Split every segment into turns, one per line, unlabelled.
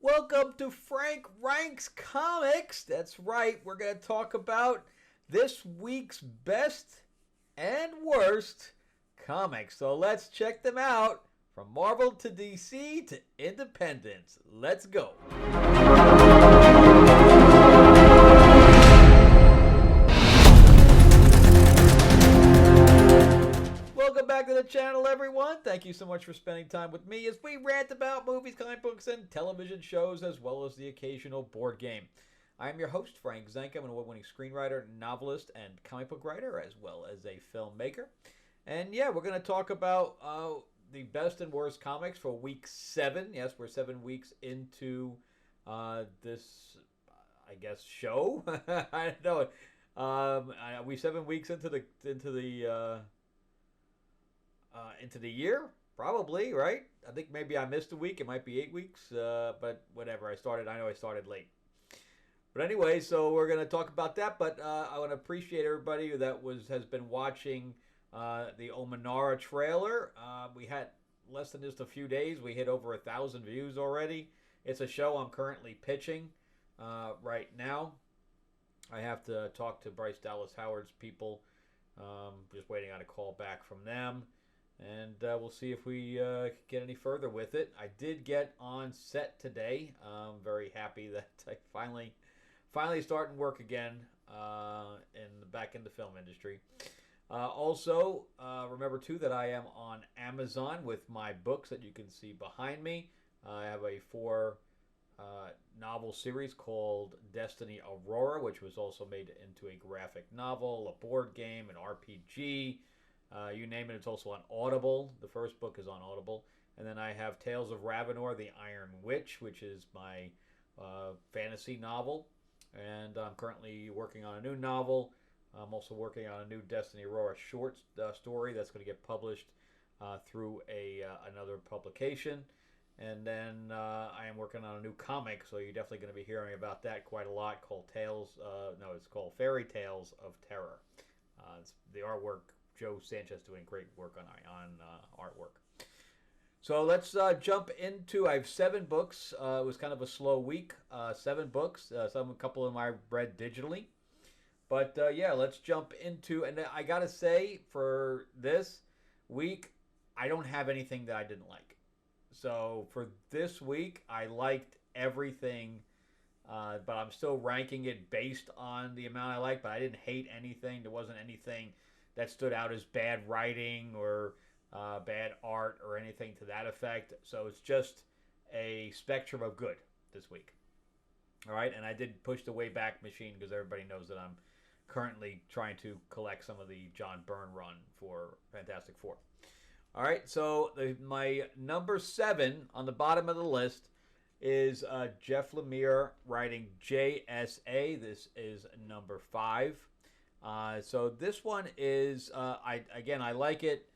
Welcome to Frank Ranks Comics. That's right, we're going to talk about this week's best and worst comics. So let's check them out from Marvel to DC to Independence. Let's go. Welcome back to the channel, everyone. Thank you so much for spending time with me as we rant about movies, comic books, and television shows, as well as the occasional board game. I am your host, Frank Zanca. I'm an award-winning screenwriter, novelist, and comic book writer, as well as a filmmaker. And yeah, we're going to talk about the best and worst comics for week 7. Yes, we're 7 weeks into this, I guess, show. I don't know. We 7 weeks into the year, probably, right? I think maybe I missed a week. It might be 8 weeks, but whatever. I know I started late. But anyway, so we're going to talk about that. But I want to appreciate everybody that has been watching the Omanara trailer. We had less than just a few days. We hit over 1,000 views already. It's a show I'm currently pitching right now. I have to talk to Bryce Dallas Howard's people. Just waiting on a call back from them. And we'll see if we get any further with it. I did get on set today. I'm very happy that I finally starting work again back in the film industry. Also, remember too that I am on Amazon with my books that you can see behind me. I have a 4 novel series called Destiny Aurora, which was also made into a graphic novel, a board game, an RPG. You name it, it's also on Audible. The first book is on Audible. And then I have Tales of Ravenor, the Iron Witch, which is my fantasy novel. And I'm currently working on a new novel. I'm also working on a new Destiny Aurora short story that's going to get published through another publication. And then I am working on a new comic, so you're definitely going to be hearing about that quite a lot, called it's called Fairy Tales of Terror. It's the artwork. Joe Sanchez doing great work on artwork. So let's jump into. I have 7 books. It was kind of a slow week. 7 books. A couple of them I read digitally. But yeah, let's jump into. And I gotta say, for this week, I don't have anything that I didn't like. So for this week, I liked everything. But I'm still ranking it based on the amount I like. But I didn't hate anything. There wasn't anything that stood out as bad writing or bad art or anything to that effect. So it's just a spectrum of good this week. All right, and I did push the Wayback Machine because everybody knows that I'm currently trying to collect some of the John Byrne run for Fantastic Four. All right, so my number 7 on the bottom of the list is Jeff Lemire writing JSA. This is number 5. So this one is, I like it.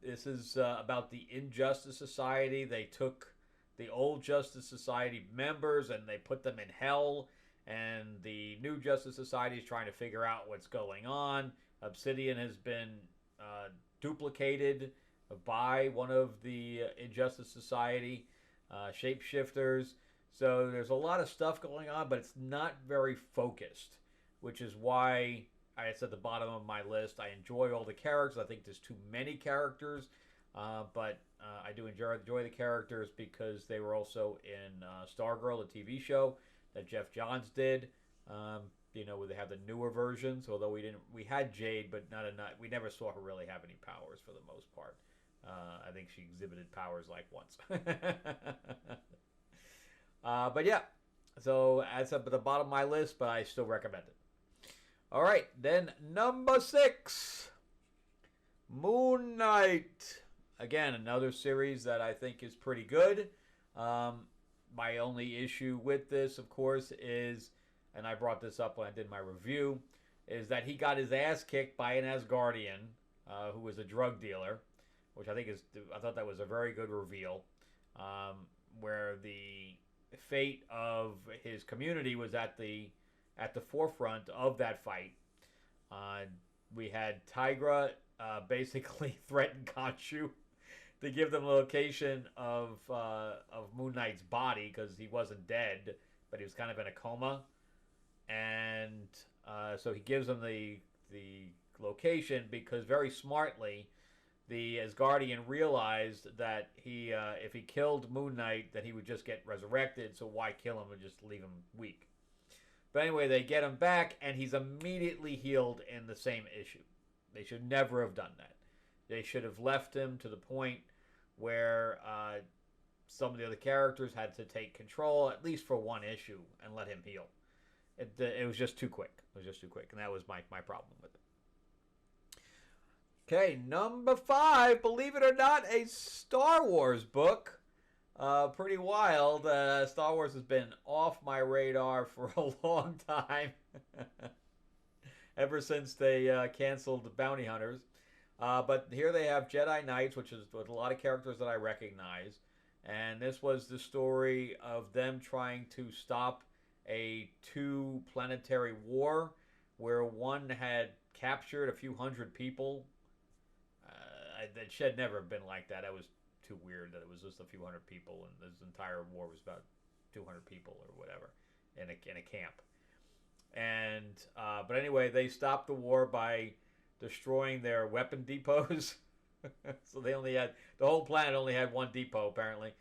This is about the Injustice Society. They took the old Justice Society members and they put them in hell. And the new Justice Society is trying to figure out what's going on. Obsidian has been duplicated by one of the Injustice Society shapeshifters. So there's a lot of stuff going on, but it's not very focused, which is why it's at the bottom of my list. I enjoy all the characters. I think there's too many characters, but I do enjoy the characters because they were also in Stargirl, the TV show that Jeff Johns did. Where they have the newer versions. Although we had Jade, but not enough. We never saw her really have any powers for the most part. I think she exhibited powers like once. But yeah, so that's up at the bottom of my list, but I still recommend it. All right, then number 6, Moon Knight. Again, another series that I think is pretty good. My only issue with this, of course, is, and I brought this up when I did my review, is that he got his ass kicked by an Asgardian who was a drug dealer, which I thought that was a very good reveal, where the fate of his community was at the forefront of that fight. We had Tigra basically threaten Khonshu they give them the location of Moon Knight's body because he wasn't dead, but he was kind of in a coma, and so he gives them the location because very smartly the Asgardian realized that if he killed Moon Knight, that he would just get resurrected. So why kill him and just leave him weak? But anyway, they get him back, and he's immediately healed in the same issue. They should never have done that. They should have left him to the point where some of the other characters had to take control, at least for one issue, and let him heal. It was just too quick. It was just too quick, and that was my problem with it. Okay, number 5, believe it or not, a Star Wars book. Pretty wild. Star Wars has been off my radar for a long time. Ever since they canceled the Bounty Hunters. But here they have Jedi Knights, which is with a lot of characters that I recognize. And this was the story of them trying to stop a 2-planetary war where one had captured a few hundred people. That should never have been like that. That was too weird that it was just a few hundred people, and this entire war was about 200 people or whatever in a camp. And but anyway, they stopped the war by destroying their weapon depots. So they only had the whole planet only had one depot apparently.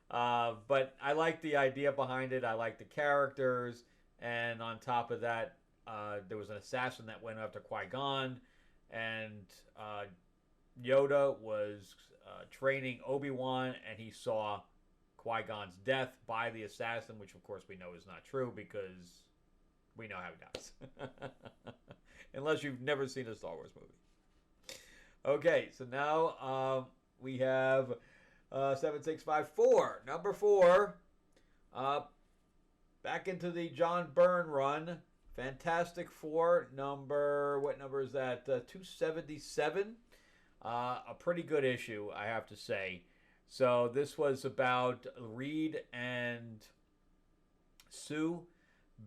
But I like the idea behind it. I like the characters, and on top of that, there was an assassin that went after Qui-Gon, and Yoda was training Obi-Wan, and he saw Qui-Gon's death by the assassin, which of course we know is not true because we know how he dies. Unless you've never seen a Star Wars movie. Okay, so now we have 7654. Number 4. Back into the John Byrne run. Fantastic Four. What number is that? 277. A pretty good issue, I have to say. So this was about Reed and Sue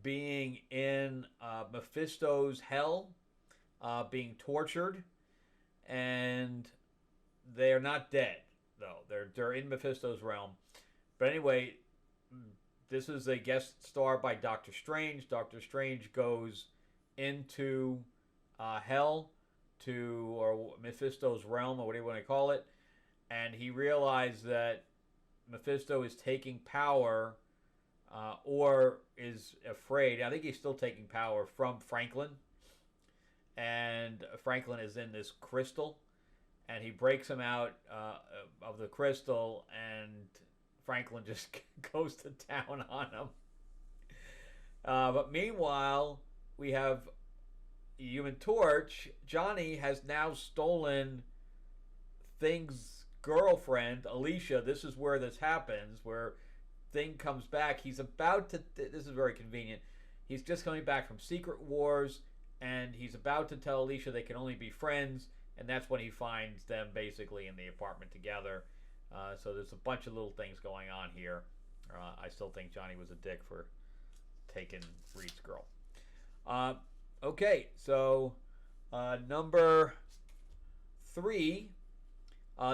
being in Mephisto's hell, being tortured, and they are not dead though. They're in Mephisto's realm. But anyway, this is a guest star by Doctor Strange. Doctor Strange goes into hell, or Mephisto's realm, or whatever you want to call it, and he realized that Mephisto is taking power, or is afraid. I think he's still taking power from Franklin, and Franklin is in this crystal, and he breaks him out of the crystal, and Franklin just goes to town on him. But meanwhile, we have Human Torch. Johnny has now stolen Thing's girlfriend, Alicia. This is where this happens, where Thing comes back. He's about to, this is very convenient, he's just coming back from Secret Wars, and he's about to tell Alicia they can only be friends, and that's when he finds them basically in the apartment together. So there's a bunch of little things going on here. I still think Johnny was a dick for taking Reed's girl. Okay, so number 3.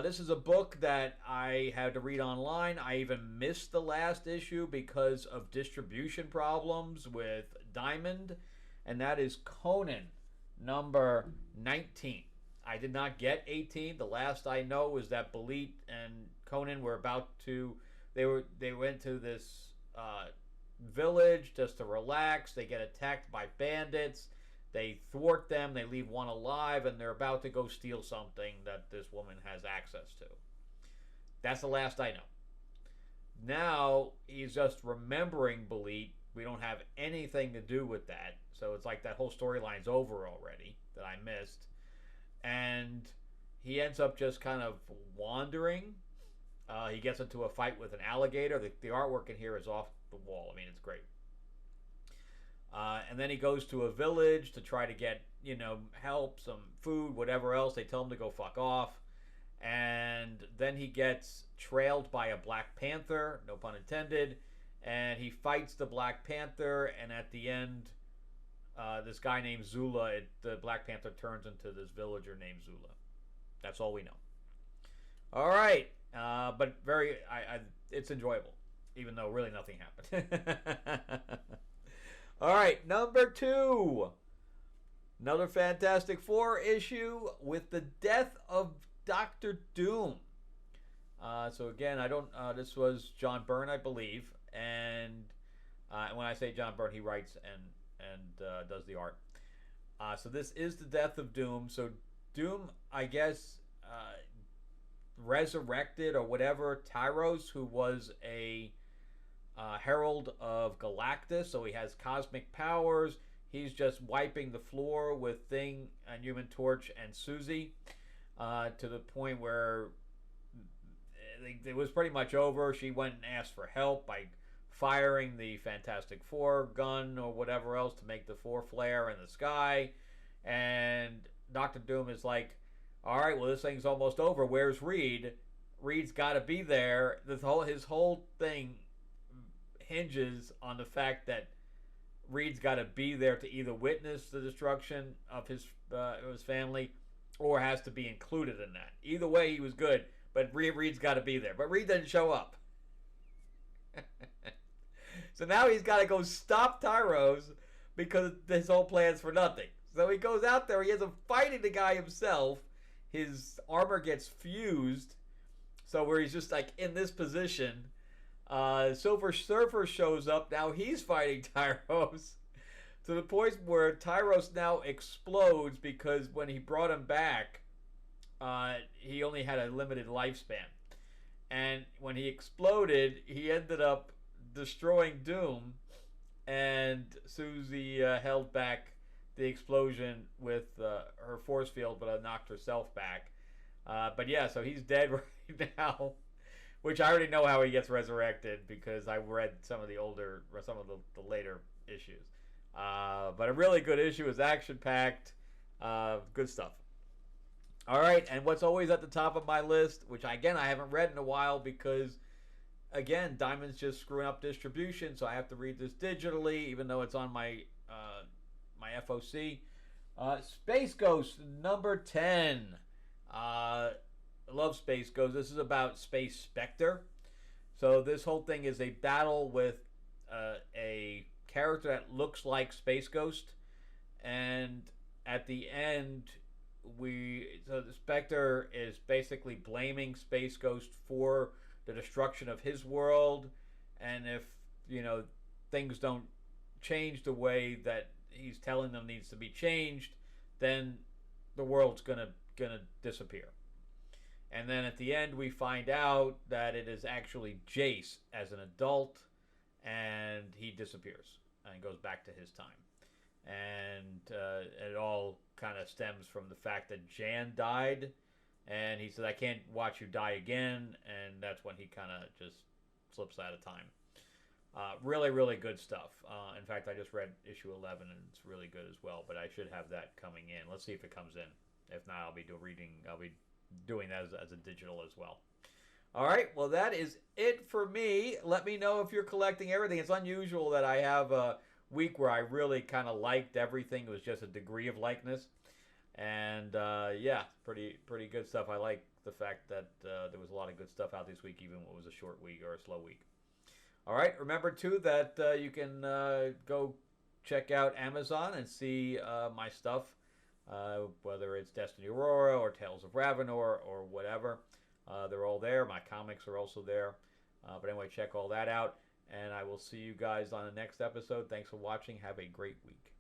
This is a book that I had to read online. I even missed the last issue because of distribution problems with Diamond, and that is Conan, number 19. I did not get 18. The last I know was that Belit and Conan were about to, they went to this village just to relax. They get attacked by bandits. They thwart them. They leave one alive, and they're about to go steal something that this woman has access to. That's the last I know. Now he's just remembering Belit. We don't have anything to do with that, so it's like that whole storyline's over already that I missed. And he ends up just kind of wandering. He gets into a fight with an alligator. The artwork in here is off the wall. I mean, it's great. And then he goes to a village to try to get, help, some food, whatever else. They tell him to go fuck off. And then he gets trailed by a Black Panther, no pun intended. And he fights the Black Panther, and at the end, this guy named Zula, the Black Panther turns into this villager named Zula. That's all we know. All right. but it's enjoyable, even though really nothing happened. All right, number 2. Another Fantastic Four issue with the death of Doctor Doom. So again, I don't. This was John Byrne, I believe, and when I say John Byrne, he writes and does the art. So this is the death of Doom. So Doom, I guess, resurrected or whatever Tyros, who was a herald of Galactus. So he has cosmic powers. He's just wiping the floor with Thing and Human Torch and Susie to the point where it was pretty much over. She went and asked for help by firing the Fantastic Four gun or whatever else to make the four flare in the sky. And Dr. Doom is like, all right, well, this thing's almost over. Where's Reed? Reed's got to be there. His whole thing hinges on the fact that Reed's got to be there to either witness the destruction of his family or has to be included in that. Either way, he was good, but Reed's got to be there. But Reed doesn't show up. So now he's got to go stop Tyros because his whole plan's for nothing. So he goes out there. He ends up fighting the guy himself. His armor gets fused. So where he's just like in this position. Silver Surfer shows up. Now he's fighting Tyros to the point where Tyros now explodes because when he brought him back, he only had a limited lifespan. And when he exploded, he ended up destroying Doom, and Susie held back the explosion with her force field, but knocked herself back. But yeah, so he's dead right now. Which I already know how he gets resurrected because I read some of the later issues. But a really good issue. Is action-packed. Good stuff. All right, and what's always at the top of my list, which again I haven't read in a while because, again, Diamond's just screwing up distribution, so I have to read this digitally, even though it's on my my FOC. Space Ghost number 10. I love Space Ghost. This is about Space Spectre. So this whole thing is a battle with a character that looks like Space Ghost, and at the end, the Spectre is basically blaming Space Ghost for the destruction of his world, and if things don't change the way that he's telling them needs to be changed, then the world's gonna disappear. And then at the end, we find out that it is actually Jace as an adult, and he disappears and goes back to his time. And it all kind of stems from the fact that Jan died, and he said, I can't watch you die again, and that's when he kind of just slips out of time. Really, really good stuff. In fact, I just read issue 11, and it's really good as well, but I should have that coming in. Let's see if it comes in. If not, I'll be doing that as a digital as well. All right, well, that is it for me. Let me know if you're collecting everything. It's unusual that I have a week where I really kind of liked everything. It was just a degree of likeness. And, yeah, pretty good stuff. I like the fact that there was a lot of good stuff out this week, even when it was a short week or a slow week. All right, remember, too, that you can go check out Amazon and see my stuff. Whether it's Destiny Aurora or Tales of Ravenor or whatever. They're all there. My comics are also there. But anyway, check all that out. And I will see you guys on the next episode. Thanks for watching. Have a great week.